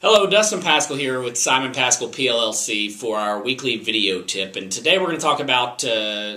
Hello, Dustin Paschal here with Simon Paschal PLLC for our weekly video tip, and today we're going to talk about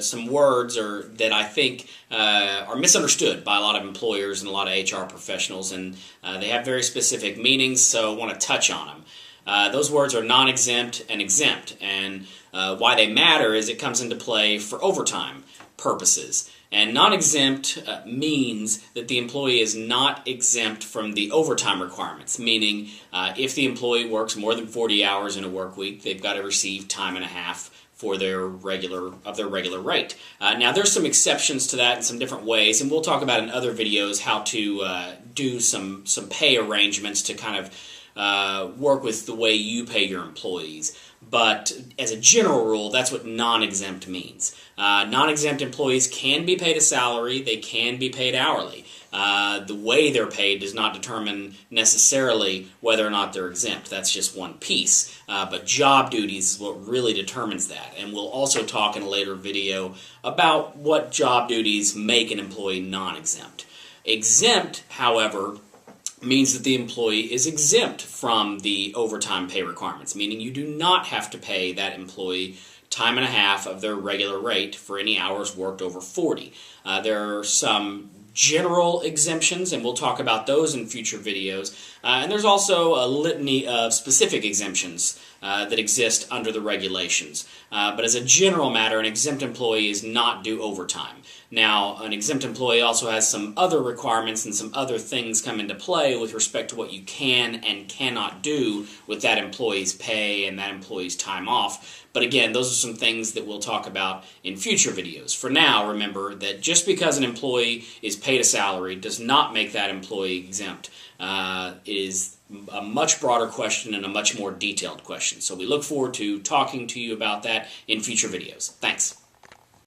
some words that I think are misunderstood by a lot of employers and a lot of HR professionals, and they have very specific meanings, so I want to touch on them. Those words are non-exempt and exempt, and why they matter is it comes into play for overtime purposes. And non-exempt means that the employee is not exempt from the overtime requirements, meaning if the employee works more than 40 hours in a work week, they've got to receive time and a half for their regular rate. Now there's some exceptions to that in some different ways, and we'll talk about in other videos how to do some pay arrangements to kind of work with the way you pay your employees. But as a general rule, that's what non-exempt means. Non-exempt employees can be paid a salary, they can be paid hourly. The way they're paid does not determine necessarily whether or not they're exempt. That's just one piece. But job duties is what really determines that. And we'll also talk in a later video about what job duties make an employee non-exempt. Exempt, however, means that the employee is exempt from the overtime pay requirements, meaning you do not have to pay that employee time and a half of their regular rate for any hours worked over 40. There are some general exemptions, and we'll talk about those in future videos. And there's also a litany of specific exemptions that exist under the regulations. But as a general matter, an exempt employee is not due overtime. Now, an exempt employee also has some other requirements and some other things come into play with respect to what you can and cannot do with that employee's pay and that employee's time off. But again, those are some things that we'll talk about in future videos. For now, remember that just because an employee is paid a salary does not make that employee exempt. It is a much broader question and a much more detailed question. So we look forward to talking to you about that in future videos. Thanks.